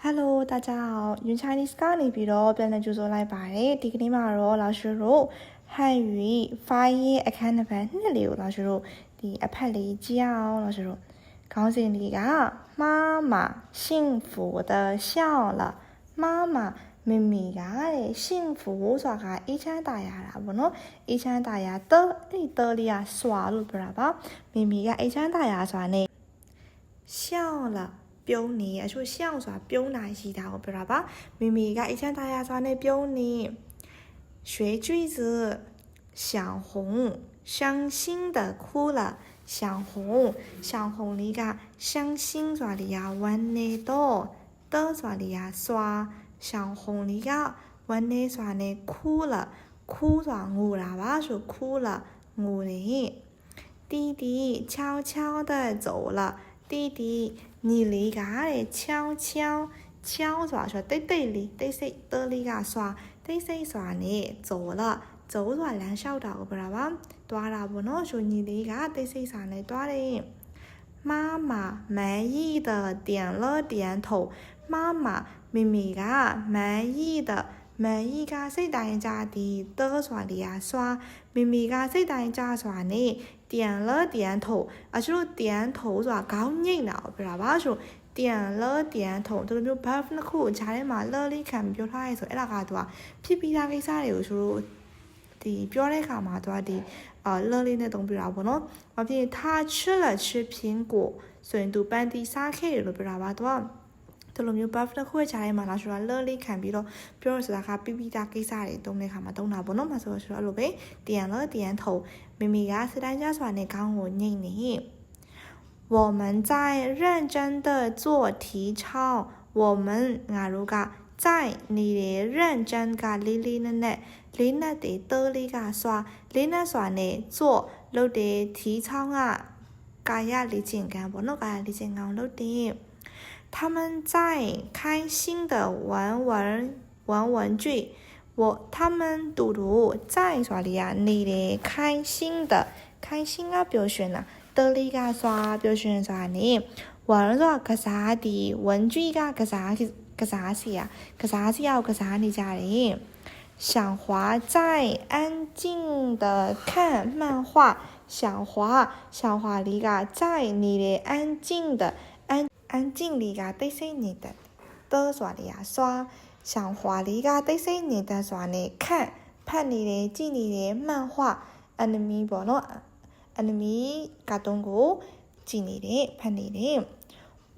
Hello，大家好，云 Chinese ကနေပြီးတော့ပြန်လည်ကြိုဆိုလိုက်ပါတယ်ဒီကနေ့မှာတော့老师တို့汉语发音အခန်းနံပါတ်2လေးကို老师တို့ဒီအဖက်လေးကြည့်အောင်老师တို့ခေါင်းစဉ်လေးက妈妈幸福的笑了妈妈မိမိကတဲ့幸福ဆိုတာကအေးချမ်းသာရတာပေါ့နော်အေးချမ်းသာရတဲ့အဲ့တလေးကစွာလို့ပြောတာပါမိမိကအေးချမ်းသာရဆိုတာနဲ့笑了ပြုံးနေအချို့ရှောင်းဆိုတာပြုံးတာရှိတာကိုပြောတာပါမိမိကအေးချမ်းသာရဆိုတာနဲ့ပြုံးနေ学句子小红伤心的哭了小红လေးက傷心ဆိုတာလေးကဝမ်းနေတော့ဆိုတာလေးကစွာ小红လေးကဝမ်းနေဆိုတာနဲ့哭了哭ဆိုတာငိုတာပါဆို哭了ငိုနေ弟弟悄悄的走了弟弟ညီလေးကတဲ့悄悄ဆိုတာဆိုတိတ်တိတ်လေးတိတ်ဆိတ်တလေးကစွာတိတ်ဆိတ်စွာနဲ့走了走ဆိုတာလမ်းလျှောက်တာကိုပြောတာပါတွားတာပေါ့နော်ဆိုညီလေးကတိတ်ဆိတ်စွာနဲ့တွားတယ်妈妈满意的点了点头妈妈မိမိက满意的满意ကစိတ်တိုင်းကြသည်的ဆိုတာလေးကစွာမိမိကစိတ်တိုင်းကြဆိုတာနဲ့点了点头အချို့点头ဆိုတာခေါင်းညိတ်တာကိုပြောတာပါဆို点了点头ဒီလိုမျိုး verb နှစ်ခုခြားထဲမှာ了လေးခံပြောထားရဲဆိုအဲ့ဒါကသူကဖြစ်ပြီးသားကိစ္စတွေကိုဆိုလို့ဒီပြောတဲ့အခါမှာသူကဒီ了လေးနဲ့တုံးပြတာပေါ့နော်ဘာဖြစ်他吃了吃苹果ဆိုရင်သူပန်းတီးစားခဲ့တယ်လို့ပြောတာပါသူကဒီလိုမျိုး buff တစ်ခုရဲ့ခြားထဲမှာလာဆိုတာလဲလေးခံပြီးတော့ပြောရစကားကပြီးသားကိစ္စတွေတုံးတဲ့ခါမှာတုံးတာပေါ့နော်မဆိုတော့အဲ့လိုပဲ点了点头မိမိကစတိုင်းကြစွာနဲ့ခေါင်းကိုညှိနေ我们在认真的做题抄我们ငါတို့က在နေတယ်认真ကလေးလေးနဲ့လေးနဲ့တေးလေးကစွာလေးနဲ့စွာနဲ့做လုပ်တယ်题抄ကကာယလေ့ကျင့်ခန်းပေါ့နော်ကာယလေ့ကျင့်ခန်းလုပ်တယ်他们在开心的玩文具他们တူ在ဆိုတာလေးကနေတယ်开心的开心က表現啦တလေးကဆိုတာ表現ဆိုတာနေ玩ဆိုတာကစားသည်文具ကကစားစီ啊ကစားစီကိုကစားနေကြတယ်小华在安静的看漫画小华လေးက在နေတယ်安静的安靜လေးကတိတ်ဆိတ်နေတဲ့ဆိုတာလေးကစွာ小华လေးကတိတ်ဆိတ်နေတဲ့ဆိုတာနဲ့看ဖတ်နေတယ်ကြည့်နေတယ်漫画 anime ပေါ့နော် anime ကာတွန်းကိုကြည့်နေတယ်ဖတ်နေတယ်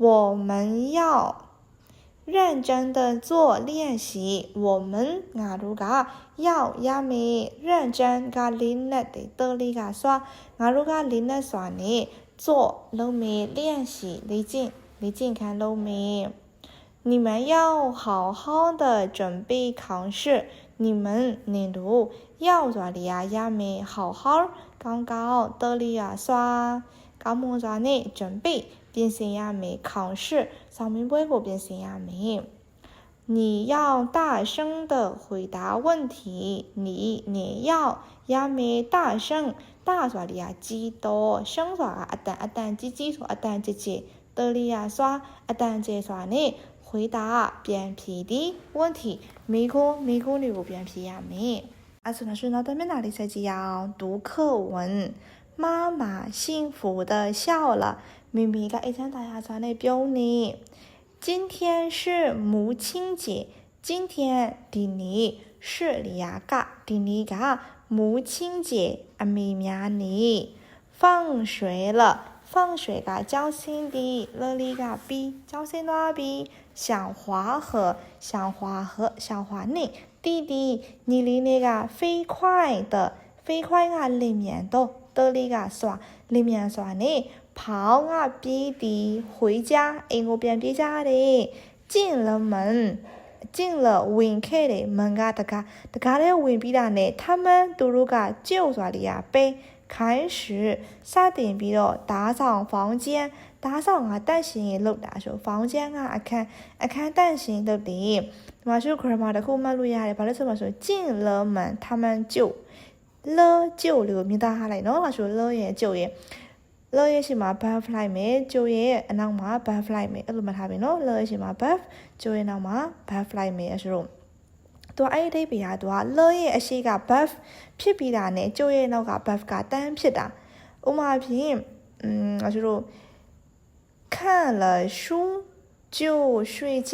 我们要认真的做练习我们ငါတို့က要ရမယ်认真ကလေးနဲ့တလေးကစွာငါတို့ကလေးနဲ့စွာနဲ့做လုပ်မယ်练习လေ့ကျင့်ခန်းလုပ်မယ်你们要好好的準備考試你們နင်တို့要ဆိုတာလေးရမယ်好好ကောင်းကောင်း得力စွာကောင်းမွန်စွာနဲ့準備ပြင်ဆင်ရမယ်考試ဆောင်မင်းပွဲကိုပြင်ဆင်ရမယ်你要大聲的回答問題你要ရမယ်大聲大ဆိုတာလေးကြီးတော့聲ဆိုတာအတန်ကြီးဆိုအတန်ကြီး得力စွာအတန်ကျစွာနဲ့回答ပြန်ဖြေသည်問題မိခိုးတွေကိုပြန်ဖြေရမယ်အဲ့ဆိုတော့နောက်တစ်မျက်နှာလေးဆက်ကြည့်အောင်讀課文媽媽幸福的笑了မိမိကအေးချမ်းသာရစွာနဲ့ပြုံးနေ今天是母親節今天ဒီနေ့是လျာကဒီနေ့က母親節အမေများနေ့放學了放學ကကျောင်းဆင်းသည်樂利ကပြီးကျောင်းဆင်းသွားပြီး小華နဲ့弟弟ညီလေးနဲ့က飛快ကလင်မြန်တော့得力ကစွာလင်မြန်စွာနဲ့跑ကပြေးသည်回家အိမ်ကိုပြန်ပြေးကြတယ်進了ဝင်ခဲ့တယ်မန်ကတကားလေးဝင်ပြီးတာနဲ့他們သူတို့က就ဆိုတာလေးပဲ開始စတင်ပြီးတော့打掃房間打掃ကတန့်ရှင်းရေးလုပ်တာဆို房間ကအခန်းတန့်ရှင်းလုပ်တယ်ဒီမှာဆို grammar တစ်ခုမှတ်လို့ရတယ်ဘာလို့ဆိုမှဆို進了門他們就了လေးကိုမြင်သားထားလိုက်နော်ဒါဆို了ရဲ့就ရဲ့乐也是嘛 buff 来没就业那嘛 buff 来没路嘛他边喏乐也是嘛 buff 就业那嘛 buff 来没是咯ตัวไอ้ได้ไปหาตัวเลยอาชีพกับ buff ဖြစ်ပြီးတာနဲ့ကျိုးရဲ့နောက်က buff ကတန်းဖြစ်တာဥမာဖြင့်我就说看了书就睡觉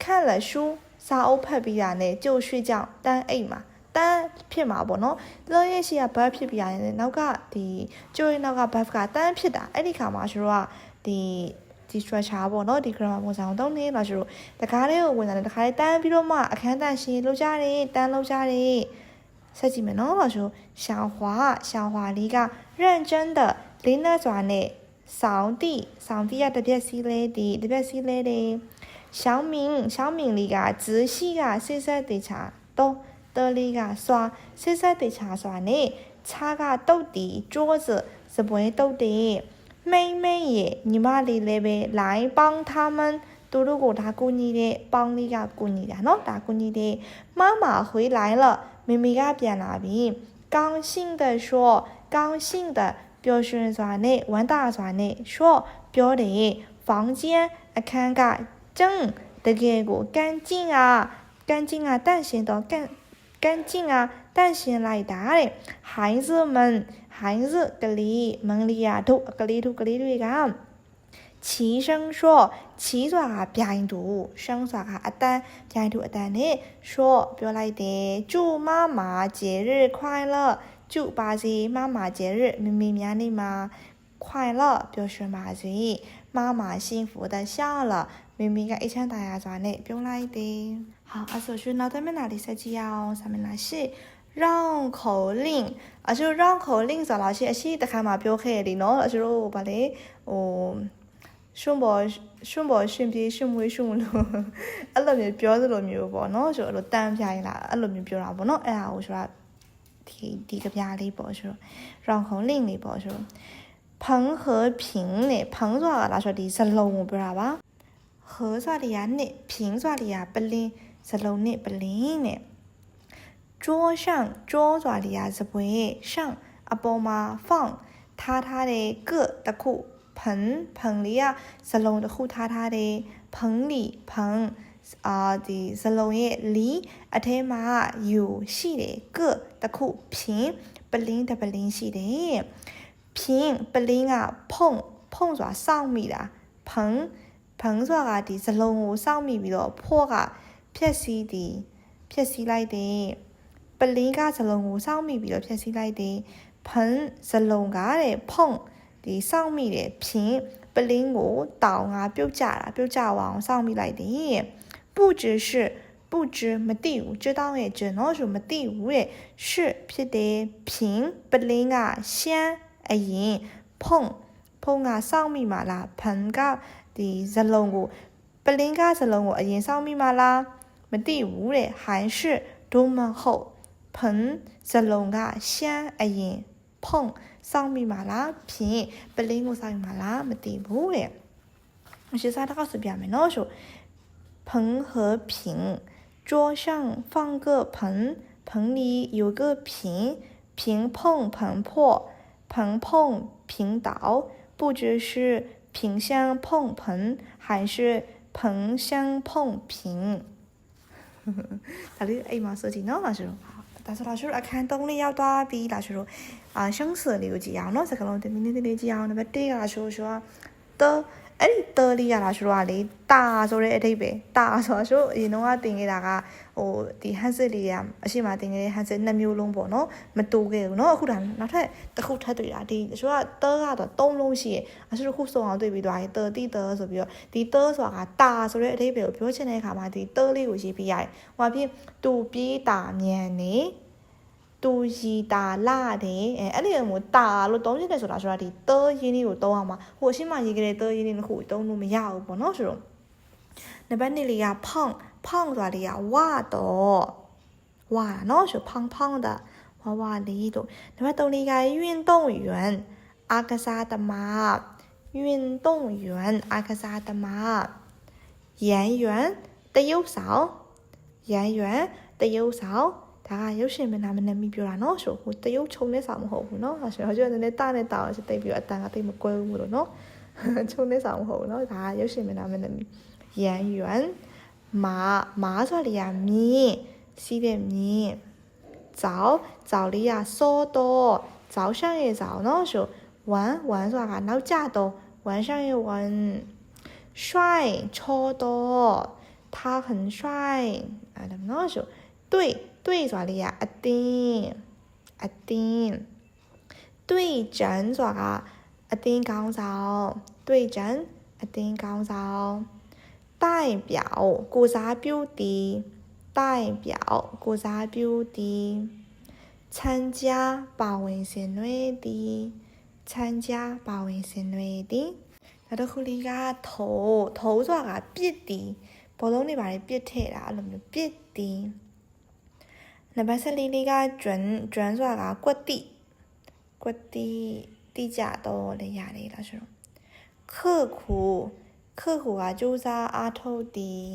看了书စာအုပ်ဖတ်ပြီးတာနဲ့就睡觉တန်းအိတ်မှာတန်းဖြစ်မှာပေါ့နော်เลยရဲ့ရှိက buff ဖြစ်ပြီးတာနဲ့နောက်ကဒီကျိုးရဲ့နောက်က buff ကတန်းဖြစ်တာအဲ့ဒီခါမှာကျတော့ဒီ structure ပေါ့နော်ဒီ grammar ပုံစံကိုသုံးနေလို့ဆိုတော့တခါလေးကိုဝင်လာတယ်တခါလေးတန်းပြီးတော့မှအခန်းတန်းရှင်းလုပ်ကြတယ်တန်းလုပ်ကြတယ်ဆက်ကြည့်မယ်နော်လို့ဆို小华လေးက认真的လေးနဲ့စွာနဲ့扫地ရတပြက်စီးလေးဒီတပြက်စီးလေးတွေ小敏လေးက仔细ကစိစက်တေချာတော့တော်လေးကစွာစိစက်တေချာစွာနဲ့ခြားကတုတ်တီ桌子စပွဲတုတ်တယ်妹妹也ညီမလေးလည်းပဲ来帮他们သူတို့ကိုဒါကူညီတဲ့ပေါင်းလေးကကူညီတာเนาะဒါကူညီတဲ့妈妈回来了妹妹ကပြန်လာပြီ高兴的说高兴的表示စွာနဲ့ဝမ်းသာစွာနဲ့说ပြောတယ်房间အခန်းက真တကယ်ကို干净啊淡心တော့干净啊淡心လိုက်တာတဲ့孩子们ကလေးမင်လီယာတို့ကလေးတွေက齐声说齐စွာကပြိုင်တူ声စွာကအတန်းပြိုင်တူအတန်းနဲ့说ပြောလိုက်တယ်祝妈妈节日快乐祝ပါစေ妈妈节日မမေများနေ့မှာ快乐表示ပါစေ妈妈幸福的笑了မမေကအိတ်ချမ်းသာရစွာနဲ့ပြောလိုက်တယ်好အဲ့ဆိုရှင်နောက်တစ်မျက်နှာလေးဆက်ကြည့်အောင်စာမျက်နှာ8绕口令就绕口令ဆိုတော့အရှိတခါမှပြောခဲ့တယ်နော်ကျတို့ဗာလေ顺波顺ပြေ顺မွေး顺မလို့အဲ့လိုမျိုးပြောသလိုမျိုးပေါ့နော်ဆိုတော့တန်းပြိုင်လာအဲ့လိုမျိုးပြောတာပေါ့နော်အဲ့ဒါကိုဆိုတာဒီကပြားလေးပေါ့ဆိုတော့绕口令လေးပေါ့ဆိုတော့彭和平နဲ့彭ဆိုတာလားဆိုတော့ဒီစလုံးကိုပြောတာပါ和ဆိုတာတွေကနဲ့平ဆိုတာတွေကပလင်းစလုံးနဲ့ပလင်းနဲ့桌上桌ဆိုတာတွေကစပွဲ上အပေါ်မှာ放ထားတဲ့个တစ်ခု盆လေးကစလုံးတစ်ခုထားတယ်盆里ဒီစလုံးရဲ့လီအထဲမှာอยู่ရှိတယ်个တစ်ခု平ပလင်းတစ်ပလင်းရှိတယ်平ပလင်းကဖုံဆိုတာစောင့်မိတာ盆ဆိုတာကဒီစလုံးကိုစောင့်မိပြီးတော့ဖို့ကဖြက်စီးလိုက်တယ်ပလင်းကစလုံးကိုစောင့်မိပြီးတော့ဖြက်စီးလိုက်တယ်盆စလုံးကတဲ့ဖုံဒီစောင့်မိတယ်ဖြင်းပလင်းကိုတောင်ကပြုတ်ကြအောင်စောင့်မိလိုက်တယ်不知မသိဘူး知道ရဲ့知နော်ဆိုမသိဘူးတဲ့是ဖြစ်တယ်ဖြင်းပလင်းကရှမ်းအရင်ဖုံကစောင့်မိမှာလား盆ကဒီစလုံးကိုပလင်းကစလုံးကိုအရင်စောင့်မိမှာလားမသိဘူးတဲ့还是都门后盆စလုံးကရှမ်းအရင်ဖုံစောင့်မိမှာလားဖြင့်ပလင်းကိုစောင့်မိမှာလားမသိဘူးတဲ့我现在告诉表妹喏说盆和瓶桌上放个盆里有个瓶碰盆破盆碰瓶倒不知是瓶相碰盆还是盆相碰瓶ဒါလေးအိမ်မှာဆိုကြည့်နော်လားဆိုတော့ဒါဆိုတော့အခန်း3လေးရောက်သွားပြီလားဆိုတော့ရှင်းစလေးကိုကြည့်အောင်နော်စကားလုံးတစ်မိနစ်လေးကြည့်အောင်နံပါတ်1ကဆိုတော့အဲ့ဒီတော်လေးရတာဆိုတော့လေတာဆိုတဲ့အဓိပ္ပာယ်တာဆိုတော့အရင်တော့တင်ခဲ့တာကဒီ handset လေးရအရှိမတင်ခဲ့တဲ့ handset 2မျိုးလုံးပေါ့နော်မတူခဲ့ဘူးเนาะအခုဒါနောက်ထပ်တစ်ခုထပ်တွေ့တာဒီဆိုတော့တော်ကတော့3လုံးရှိရဲ့အခုတစ်ခုစုံအောင်တွေ့ပြီးသွားရင်တော်တိတော်ဆိုပြီးတော့ဒီတော်ဆိုတာကတာဆိုတဲ့အဓိပ္ပာယ်ကိုပြောချင်တဲ့အခါမှာဒီတော်လေးကိုရေးပြရတယ်ဟိုအဖြစ်တူပြေးတာမြန်နေတူရီတာလာတယ်အဲ့ဒီမျိုးတာလို့သုံးရတယ်ဆိုတာဒီတော်ရင်းလေးကိုသုံးအောင်ပါဟိုအရှိမရေးခဲ့တဲ့တော်ရင်းလေးတစ်ခုသုံးလို့မရဘူးပေါ့နော်ဆိုတော့နံပါတ်2လေးက胖ဆိုတာလေးကဝတော့ဝနော်ဆို胖的ဝလေးတို့နံပါတ်3လေးက运动员အားကစားသမား运动员အားကစားသမား演员တရုပ်ဆောင် ဒါကရုပ်ရှင်မနာမနာမိပြောတာနော်ဆိုဟိုတရုတ်ချုံတဲ့စာမဟုတ်ဘူးနော်ဆိုတော့ကျွန်တော်နည်းနည်းတာနဲ့တာအောင်တိတ်ပြီးအတန်ကတိတ်မကွဲဘူးလို့နော်ချုံတဲ့စာမဟုတ်ဘူးနော်ဒါကရုပ်ရှင်မနာမနာမိရန်ရွမ်မာဆိုတာလေမြင့်စီးတဲ့မြင့်早လေးကစောတော့早上ရဲ့早နော်ဆို玩ဆိုတာကနောက်ကျတော့晚上ရဲ့晚帅ချောတော့他很帅အဲ့ဒါနော်ဆို对ဆိုတာလေးကအတင်း对陣ဆိုတာကအတင်းကောင်းဆောင်對陣အတင်းကောင်းဆောင်代表ကိုစားပြုသည်代表ကိုစားပြုသည်參加ပါဝင်ဆင်နွှဲသည်參加ပါဝင်ဆင်နွှဲသည်နောက်တစ်ခုလေးကထိုးဆိုတာကပြစ်သည်ဘောလုံးတွေပါတယ်ပြစ်ထည့်တာအဲ့လိုမျိုးပြစ်သည်နံပါတ်14လေးကကျွမ်းဆိုတာကကွက်တိတိကျတော့လည်းရတယ်လားဆိုတော့刻苦ကကြိုးစားအားထုတ်သည်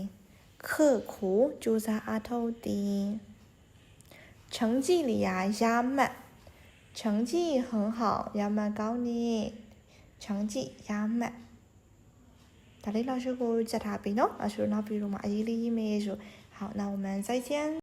刻苦ကြိုးစားအားထုတ်သည်成绩里压满成绩很好压满高呢成绩压满ဒါလေး老師ကိုကြက်ထားပြီနော်老師နောက်ပြီးတော့မှအရေးလေးရေးမယ်ဆို好那我們再見